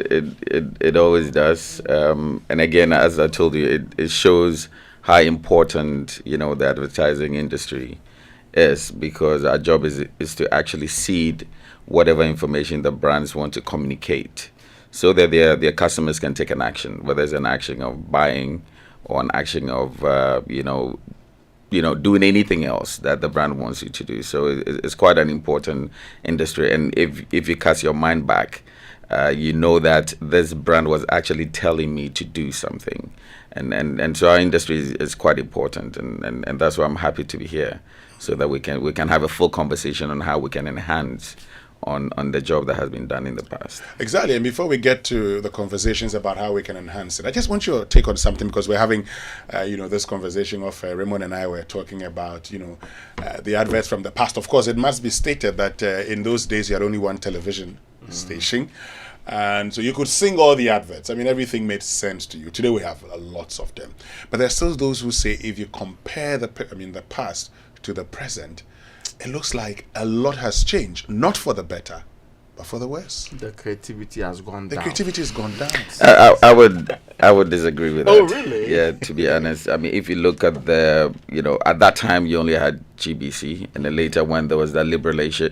It always does. And again, as I told you, it shows how important the advertising industry is, because our job is to actually seed whatever information the brands want to communicate, so that their customers can take an action, whether it's an action of buying or an action of doing anything else that the brand wants you to do. So it's quite an important industry. And if you cast your mind back, you know that this brand was actually telling me to do something, and so our industry is quite important, and that's why I'm happy to be here, so that we can have a full conversation on how we can enhance on the job that has been done in the past. Exactly. And before we get to the conversations about how we can enhance it, I just want your take on something, because we're having, this conversation of Raymond and I were talking about, the adverts from the past. Of course, it must be stated that in those days you had only one television station. And so you could sing all the adverts. I mean, everything made sense to you. Today we have lots of them. But there's still those who say if you compare the past to the present, it looks like a lot has changed, not for the better, but for the worse. The creativity has gone down. The creativity has gone down. I would disagree with that. Oh, really? Yeah, to be honest. I mean, if you look at at that time you only had GBC, and then later when there was that liberalization,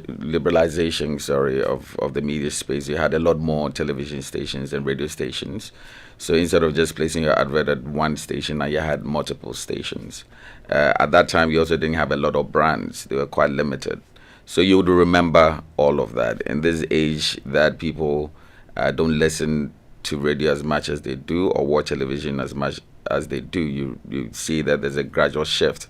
of the media space, you had a lot more television stations and radio stations. So instead of just placing your advert at one station, now you had multiple stations. At that time, you also didn't have a lot of brands. They were quite limited. So you would remember all of that. In this age that people don't listen to radio as much as they do, or watch television as much as they do, you see that there's a gradual shift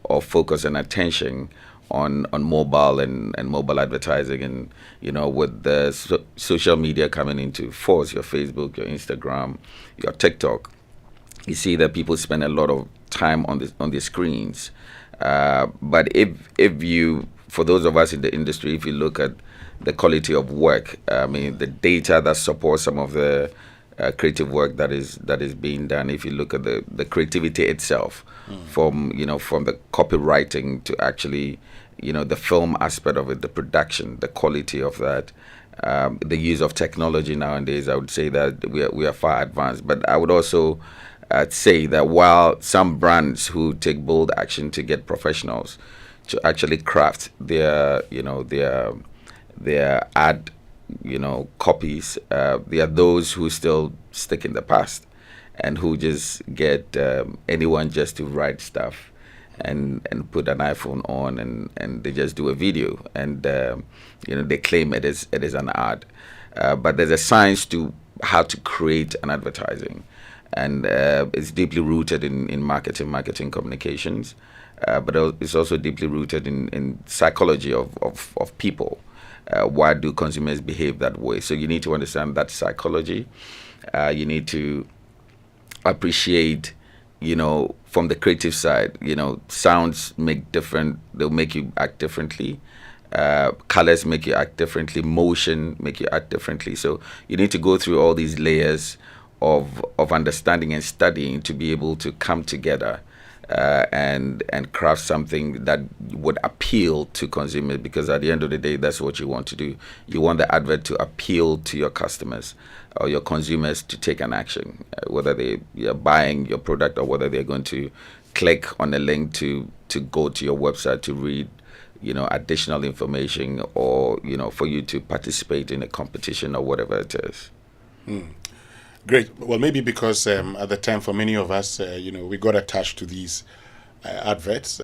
of focus and attention on mobile and mobile advertising, and with the social media coming into force, your Facebook, your Instagram, your TikTok, you see that people spend a lot of time on the screens. But if you, for those of us in the industry, if you look at the quality of work, I mean, the data that supports some of the creative work that is being done, if you look at the creativity itself, from the copywriting to actually the film aspect of it, the production, the quality of that, the use of technology nowadays, I would say that we are far advanced. But I would also say that while some brands who take bold action to get professionals to actually craft their ad copies, there are those who still stick in the past and who just get anyone just to write stuff and put an iPhone on and they just do a video, and they claim it is an ad, but there's a science to how to create an advertising, and it's deeply rooted in marketing communications, but it's also deeply rooted in psychology of people. Why do consumers behave that way? So you need to understand that psychology. You need to appreciate, from the creative side, sounds they'll make you act differently. Colors make you act differently. Motion make you act differently. So you need to go through all these layers of understanding and studying to be able to come together and craft something that would appeal to consumers, because at the end of the day, that's what you want to do. You want the advert to appeal to your customers or your consumers to take an action, whether they're buying your product or whether they're going to click on a link to go to your website to read additional information, or for you to participate in a competition or whatever it is. Great. Well, maybe because at the time, for many of us, we got attached to these adverts.